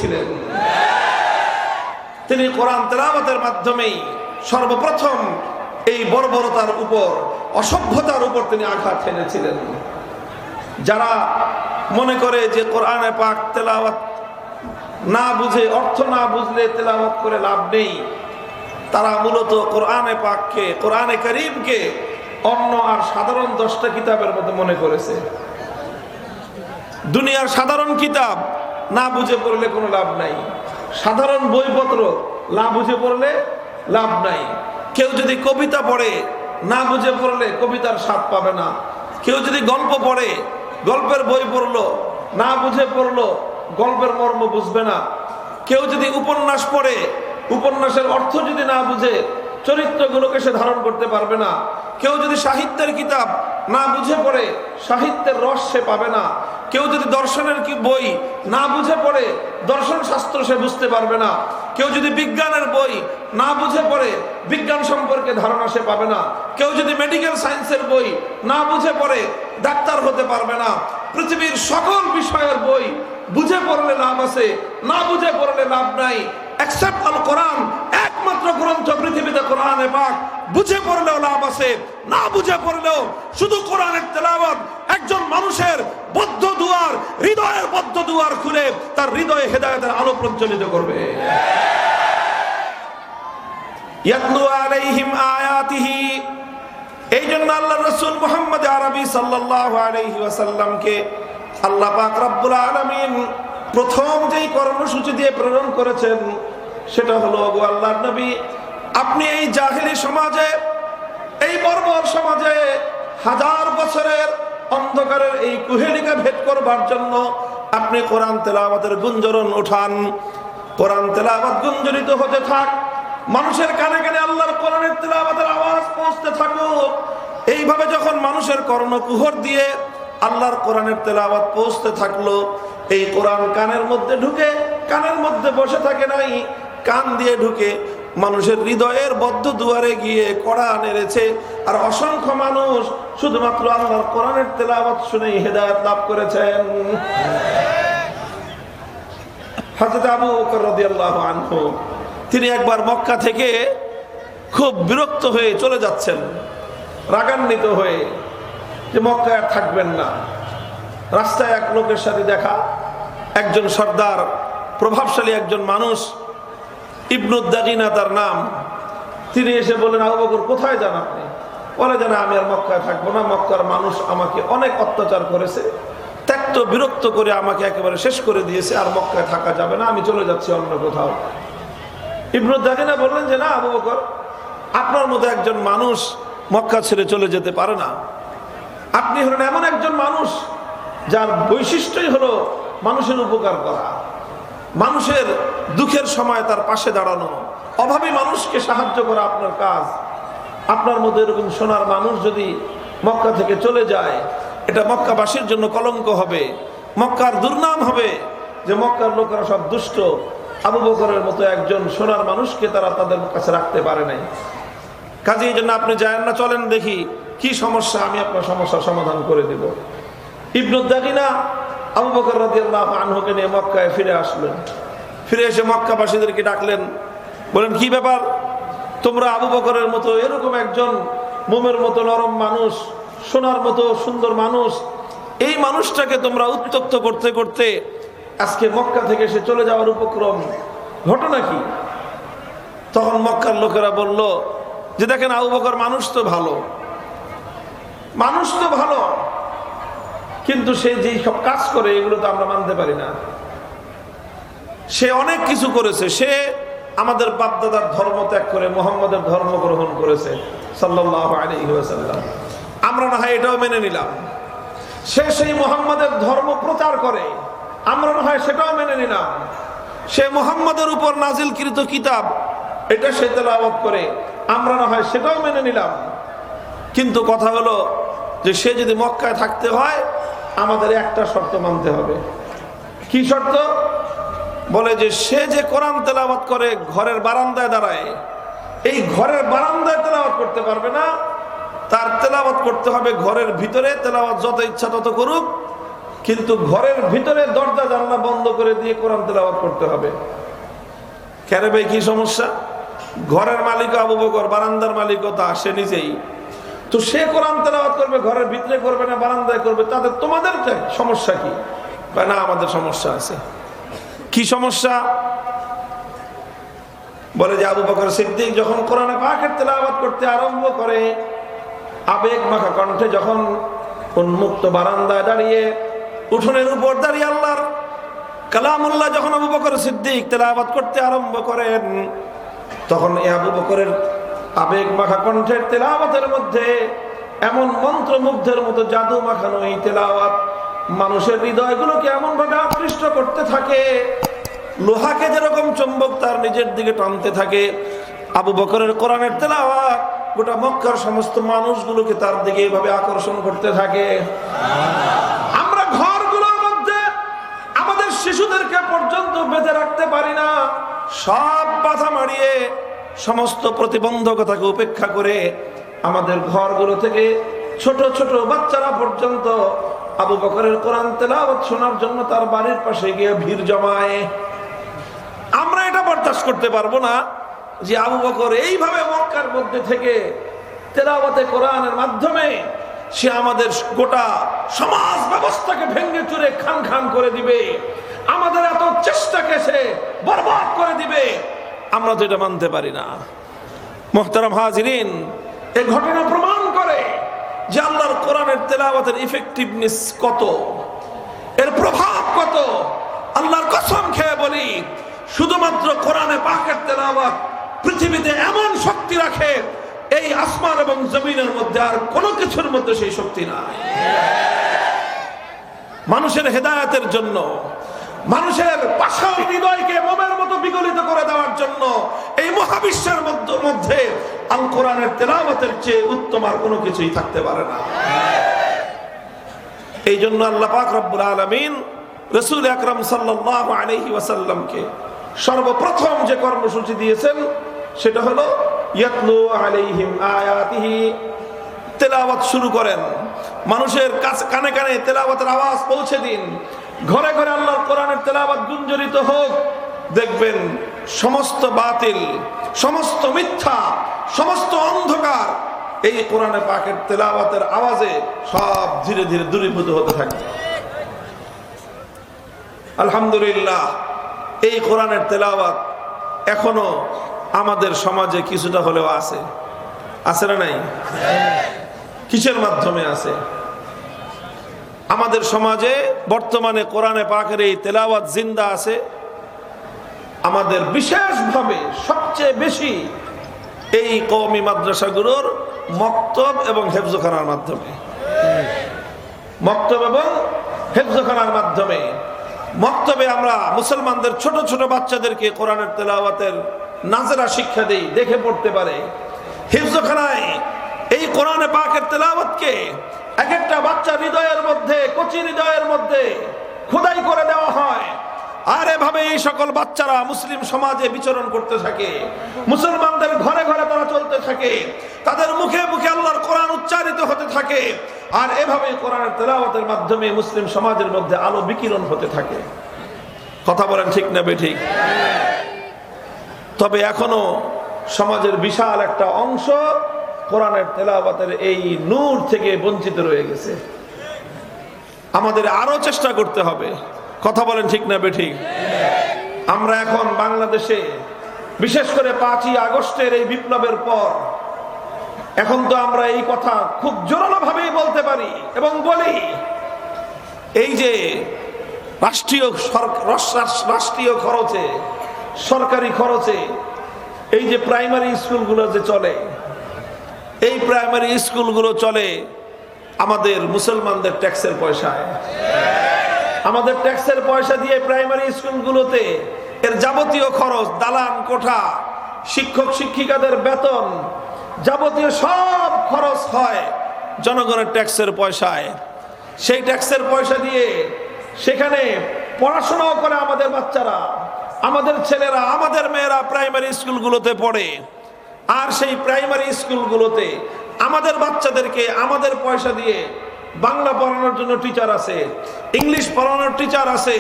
দিয়েছিলেন। তিনি কোরআন তেলাওয়াতের মাধ্যমেই সর্বপ্রথম এই বর্বরতার উপর, অসভ্যতার উপর তিনি আঘাত হেনেছিলেন। যারা মনে করে যে কোরআনে পাক তেলাওয়াত না বুঝে, অর্থ না বুঝলে তেলাওয়াত করে লাভ নেই, তারা মূলত কোরআনে পাককে, কোরআনে কারীমকে অন্য আর সাধারণ 10টা কিতাবের মধ্যে মনে করেছে। দুনিয়ার সাধারণ কিতাব না বুঝে পড়লে কোনো লাভ নাই, সাধারণ বইপত্র না বুঝে পড়লে লাভ নাই। কেউ যদি কবিতা পড়ে না বুঝে পড়লে কবিতার স্বাদ পাবে না। কেউ যদি গল্প পড়ে, গল্পের বই পড়লো না বুঝে পড়লো, গল্পের মর্ম বুঝবে না। কেউ যদি উপন্যাস পড়ে, উপন্যাসের অর্থ যদি না বুঝে, চরিত্রগুলোকে সে ধারণ করতে পারবে না। কেউ যদি সাহিত্যের কিতাব না বুঝে পড়ে, সাহিত্যের রস সে পাবে না। কেউ যদি দর্শনের বই না বুঝে পড়ে, দর্শন শাস্ত্র সে বুঝতে পারবে না। কেউ যদি বিজ্ঞানের বই না বুঝে পড়ে, বিজ্ঞান সম্পর্কে ধারণা সে পাবে না। কেউ যদি মেডিকেল সায়েন্সের বই না বুঝে পড়ে, ডাক্তার হতে পারবে না। পৃথিবীর সকল বিষয়ের বই বুঝে পড়লে লাভ আছে, না বুঝে পড়লে লাভ নাই। এক্সেপ্ট আল কোরআন, একমাত্র গ্রন্থ পৃথিবীতে কোরআনে পাক, বুঝে পড়লেও লাভ আছে, না বুঝে পড়লেও শুধু কোরআনের তেলাওয়াত একজন মানুষের বদ্ধ দুয়ার, হৃদয়ের বদ্ধ দুয়ার খুলে তার হৃদয়ে হেদায়েতের আলো প্রজ্বলিত করবে। ইয়াতলু আলাইহিম আয়াতিহি, এই জন্য আল্লাহ রাসূল মুহাম্মদ আরবি সাল্লাল্লাহু আলাইহি ওয়াসাল্লামকে আল্লাহ পাক রব্বুল আলামিন প্রথম যেই কর্মসূচি দিয়ে প্রেরণ করেছেন সেটা হলো, গো আল্লাহর নবী, আপনি এই জাহেলি সমাজে, এই বর্বর সমাজে 1000 বছরের অন্ধকারের এই কুহেলিকা ভেদ করবার জন্য আপনি কোরআন তেলাওয়াতের গুঞ্জরণ উঠান। কোরআন তেলাওয়াত গুঞ্জরিত হতে থাক, মানুষের কানে কানে আল্লাহর কোরআনের তেলাওয়াতের আওয়াজ পৌঁছতে থাকুক। এইভাবে যখন মানুষের কর্ণকুহর দিয়ে আল্লাহর কোরআনের তেলাওয়াত পৌঁছতে থাকলো, এই কোরআন কানের মধ্যে ঢুকে, কানের মধ্যে বসে থাকে নাই, কান দিয়ে ঢুকে মানুষের হৃদয়ের বদ্ধ দুয়ারে গিয়ে কড়া নেড়েছে। আর অসংখ্য মানুষ শুধুমাত্র আল্লাহর কোরআনের তেলাওয়াত শুনেই হেদায়েত লাভ করেছেন। হযরত আবু বকর রাদিয়াল্লাহু আনহু, তিনি একবার মক্কা থেকে খুব বিরক্ত হয়ে চলে যাচ্ছেন, রাগান্বিত হয়ে যে মক্কায় আর থাকবেন না। রাস্তায় এক লোকের সাথে দেখা, একজন সর্দার, প্রভাবশালী একজন মানুষ, ইবনু দাগিনা তার নাম। তিনি এসে বললেন, আবু বকর কোথায় যান আপনি? বলে যেন আমি আর মক্কায় থাকবো না, মক্কার মানুষ আমাকে অনেক অত্যাচার করেছে, ত্যক্ত বিরক্ত করে আমাকে একেবারে শেষ করে দিয়েছে, আর মক্কায় থাকা যাবে না, আমি চলে যাচ্ছি অন্য কোথাও। ইবনু দাগিনা বললেন যে না আবু বকর, আপনার মতো একজন মানুষ মক্কা ছেড়ে চলে যেতে পারে না। আপনি হলেন এমন একজন মানুষ যার বৈশিষ্ট্যই হলো মানুষের উপকার করা, মানুষের দুঃখের সময় তার পাশে দাঁড়ানো, অভাবী মানুষকে সাহায্য করা আপনার কাজ। আপনার মতো এরকম সোনার মানুষ যদি মক্কা থেকে চলে যায়, এটা মক্কাবাসীর জন্য কলঙ্ক হবে, মক্কার দুর্নাম হবে যে মক্কার লোকেরা সব দুষ্ট। আবু বকরের মতো একজন সোনার মানুষকে তারা তাদের কাছে রাখতে পারে নাই। কাজে এই জন্য আপনি যায়েন না, চলেন দেখি কি সমস্যা, আমি আপনার সমস্যার সমাধান করে দেব। ইবনু দাগিনা আবু বকর রাদিয়াল্লাহু আনহুকে নিয়ে মক্কায় ফিরে আসলেন। ফিরে এসে মক্কাবাসীদেরকে ডাকলেন, বলেন কি ব্যাপার, তোমরা আবু বকরের মতো এরকম একজন মোমের মতো নরম মানুষ, সোনার মতো সুন্দর মানুষ, এই মানুষটাকে তোমরা উত্ত্যক্ত করতে করতে আজকে মক্কা থেকে সে চলে যাওয়ার উপক্রম, ঘটনা কি? তখন মক্কার লোকেরা বলল যে দেখেন আবু বকর মানুষ তো ভালো, মানুষ তো ভালো, কিন্তু সে যেই সব কাজ করে এগুলো তো আমরা মানতে পারি না। সে অনেক কিছু করেছে, সে আমাদের বাপদাদার ধর্ম ত্যাগ করে মুহাম্মদের ধর্ম গ্রহণ করেছে সাল্লাল্লাহু আলাইহি ওয়াসাল্লাম, আমরা না হয় এটাও মেনে নিলাম। সে সেই মুহাম্মদের ধর্ম প্রচার করে, আমরা না হয় সেটাও মেনে নিলাম। সে মুহাম্মদের উপর নাজিলকৃত কিতাব এটা সে তেলাওয়াত করে, আমরা না হয় সেটাও মেনে নিলাম। কিন্তু কথা হলো যে সে যদি মক্কায় থাকতে হয় আমাদের একটা শর্ত মানতে হবে। কি শর্ত? বলে যে সে যে কোরআন তেলাওয়াত করে ঘরের বারান্দায় দাঁড়ায়, এই ঘরের বারান্দায় তেলাওয়াত করতে পারবে না, তার তেলাওয়াত করতে হবে ঘরের ভিতরে। তেলাওয়াত যত ইচ্ছা তত করুক, কিন্তু ঘরের ভিতরে দরজা জানলা বন্ধ করে দিয়ে কোরআন তেলাওয়াত করতে হবে। কেন ভাই, কি সমস্যা? ঘরের মালিক আবু বকর, বারান্দার মালিকও তা, সে নিজেই তো, সে কোরআন তেলাওয়াত করবে, ঘরের ভিতরে করবে না বারান্দায় করবে, তাদের তোমাদের সমস্যা কি? না, আমাদের সমস্যা আছে। কি সমস্যা? বলে যে আবু বকর সিদ্দিক যখন কোরআনে পাকের তেলাওয়াত করতে আরম্ভ করে, আবেগ মাখা কণ্ঠে যখন উন্মুক্ত বারান্দায় দাঁড়িয়ে, উঠোনের উপর দাঁড়িয়ে আল্লাহর কালামুল্লাহ যখন আবু বকর সিদ্দিক তেলাওয়াত করতে আরম্ভ করেন, তখন এই আবু বকরের আবেগ মাখা কণ্ঠের তেলাওয়াতের মধ্যে এমন মন্ত্রমুগ্ধের মতো জাদু মাখানো এই তেলাওয়াত মানুষের হৃদয়গুলোকে এমন ভাবে আকৃষ্ট করতে থাকে, লোহাকে যেরকম চুম্বক তার নিজের দিকে টানতে থাকে, আবু বকরের কোরআনের তেলাওয়াত গোটা মক্কার সমস্ত মানুষগুলোকে তার দিকে এভাবে আকর্ষণ করতে থাকে। আমরা ঘরগুলোর মধ্যে আমাদের শিশুদেরকে পর্যন্ত বেঁধে রাখতে পারি না, সব বাধা মারিয়ে সমস্ত প্রতিবন্ধকতাকে উপেক্ষা করে আমাদের ঘরগুলো থেকে ছোট ছোট বাচ্চারা পর্যন্ত আবু বকরের কোরআন তেলাওয়াত শোনার জন্য তার বাড়ির পাশে গিয়ে ভিড় জমায়। আমরা এটা বরদাস্ত করতে পারবো না যে আবু বকর এইভাবে মক্কার মধ্যে থেকে তেলাওয়াতে কোরআনের মাধ্যমে সে আমাদের গোটা সমাজ ব্যবস্থাকে ভেঙে চুরে খান খান করে দিবে, আমাদের এত চেষ্টাকে সে বরবাদ করে দিবে। আমরা তো এটা মানতে পারি না। মুহতারাম হাজিরিন, এই ঘটনা প্রমাণ করে যে আল্লাহর কোরআনের তেলাওয়াতের ইফেক্টিভনেস কত, এর প্রভাব কত। আল্লাহর কসম খেয়ে বলি, শুধুমাত্র কোরআনে পাকের তেলাওয়াত পৃথিবীতে এমন শক্তি রাখে, এই আসমান এবং জমিনের মধ্যে আর কোনো কিছুর মধ্যে সেই শক্তি নাই। মানুষের হেদায়েতের জন্য, মানুষের পাষাণ হৃদয়কে মোমের মতো বিগলিত করে দেওয়ার জন্য এই মহাবিশ্বের মধ্যে আল কোরআনের তেলাওয়াতের চেয়ে উত্তম আর কোনো কিছুই থাকতে পারে না। এই জন্য আল্লাহ পাক রব্বুল আলামিন রাসূল আকরাম সাল্লাল্লাহু আলাইহি ওয়াসাল্লামকে সর্বপ্রথম যে কর্মসূচি দিয়েছেন সেটা হলো ইয়াতলু আলাইহিম আয়াতিহি, তেলাওয়াত শুরু করেন, মানুষের কানে কানে তেলাওয়াতের আওয়াজ পৌঁছে দিন, ঘরে ঘরে আল্লাহর কোরআনের তেলাওয়াত গুঞ্জরিত হোক। দেখবেন সমস্ত বাতিল, সমস্ত মিথ্যা, সমস্ত অন্ধকার এই কোরআনে পাকের তেলাওয়াতের আওয়াজে সব ধীরে ধীরে দূরীভূত হতে থাকবে। আলহামদুলিল্লাহ, এই কোরআনের তেলাওয়াত এখনো আমাদের সমাজে কিছুটা হলেও আছে। আছে না নাই? কিসের মাধ্যমে আছে? আমাদের সমাজে বর্তমানে কোরআনে পাকের এই তেলাওয়াত জিন্দা আছে আমাদের বিশেষভাবে সবচেয়ে বেশি এই কওমি মাদ্রাসাগুলোর মক্তব এবং হেফজখানার মাধ্যমে। মক্তব এবং হেফজখানার মাধ্যমে। মক্তবে আমরা মুসলমানদের ছোট ছোট বাচ্চাদেরকে কোরআনের তেলাওয়াতের নাজেরা শিক্ষা দেই, দেখে পড়তে পারে। হিফজখানায় এই কোরআনে পাকের তেলাওয়াতকে এক একটা বাচ্চা হৃদয়ের মধ্যে, কচি হৃদয়ের মধ্যে খোদাই করে দেওয়া হয়। আর এভাবে এই সকল বাচ্চারা মুসলিম সমাজে বিচরণ করতে থাকে, মুসলমানদের ঘরে ঘরে তারা চলতে থাকে, তাদের মুখে মুখে আল্লাহর কোরআন উচ্চারিত হতে থাকে। আর এভাবে কোরআনের তেলাওয়াতের মাধ্যমে মুসলিম সমাজের মধ্যে আলো বিকিরণ হতে থাকে। কথা বলেন ঠিক না বেঠিক? তবে এখনো সমাজের বিশাল একটা অংশ কোরআনের তেলাওয়াতের এই নূর থেকে বঞ্চিত রয়ে গেছে। আমাদের আরো চেষ্টা করতে হবে। কথা বলেন ঠিক না বেঠিক? আমরা এখন বাংলাদেশে বিশেষ করে 5ই আগস্টের এই বিপ্লবের পর এখন তো আমরা এই কথা খুব জোরালো ভাবেই বলতে পারি এবং বলি, এই যে রাষ্ট্রীয় খরচে, সরকারি খরচে এই যে প্রাইমারি স্কুলগুলো যে চলে, এই প্রাইমারি স্কুলগুলো চলে আমাদের মুসলমানদের ট্যাক্সের পয়সায়। আমাদের ট্যাক্সের পয়সা দিয়ে প্রাইমারি স্কুলগুলোতে এর যাবতীয় খরচ, দালান কোঠা, শিক্ষক শিক্ষিকাদের বেতন, যাবতীয় সব খরচ হয় জনগণের ট্যাক্সের পয়সায়। সেই ট্যাক্সের পয়সা দিয়ে সেখানে পড়াশোনাও করে আমাদের বাচ্চারা, আমাদের ছেলেরা, আমাদের মেয়েরা প্রাইমারি স্কুলগুলোতে পড়ে। আর সেই প্রাইমারি স্কুলগুলোতে আমাদের বাচ্চাদেরকে আমাদের পয়সা দিয়ে বাংলা পড়ানোর জন্য টিচার আছে, ইংলিশ পড়ানোর টিচার আছে,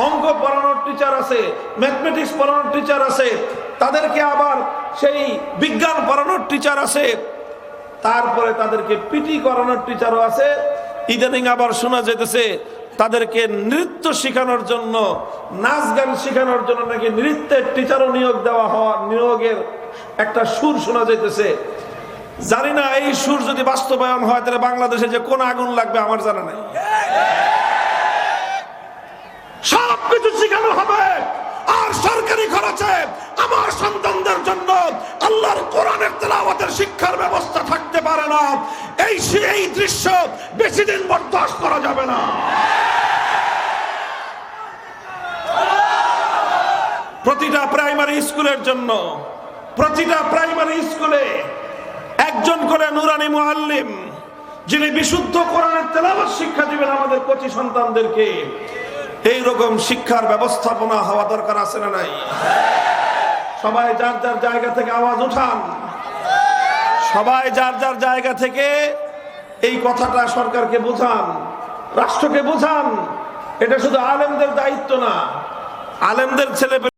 অঙ্ক পড়ানোর টিচার আছে, ম্যাথমেটিক্স পড়ানোর টিচার আছে, তাদেরকে আবার সেই বিজ্ঞান পড়ানোর টিচার আছে, তারপরে তাদেরকে পিটি করানোর টিচারও আছে। ইদানিং আবার শোনা যেতেছে তাদেরকে নৃত্য শেখানোর জন্য, নাচ গান শেখানোর জন্য নাকি নৃত্যের টিচারও নিয়োগের একটা সুর শোনা যাইতেছে। জানি না এই সুর যদি বাস্তবায়ন হয় তাহলে বাংলাদেশে যে কোন আগুন লাগবে আমার জানা নাই। সবকিছু শেখানো হবে, আর সরকারি খরচে আমার সন্তানদের জন্য আল্লাহর কোরআনের তেলাওয়াতের শিক্ষার ব্যবস্থা থাকতে পারে না। এই দৃশ্য বেশি দিন বরদাস্ত করা যাবে না। প্রতিটা প্রাইমারি স্কুলের জন্য, প্রতিটা প্রাইমারি স্কুলে একজন করে নুরানি মুআল্লিম, যিনি বিশুদ্ধ কোরআনের তেলাওয়াত শিক্ষা দিবেন আমাদের কচি সন্তানদেরকে। এইরকম শিক্ষার ব্যবস্থাপনা হওয়া দরকার আছে না নাই? সবাই যার যার জায়গা থেকে আওয়াজ উঠান, সবাই যার যার জায়গা থেকে এই কথাটা সরকারকে বোঝান, রাষ্ট্রকে বোঝান। এটা শুধু আলেমদের দায়িত্ব না, আলেমদের ছেলে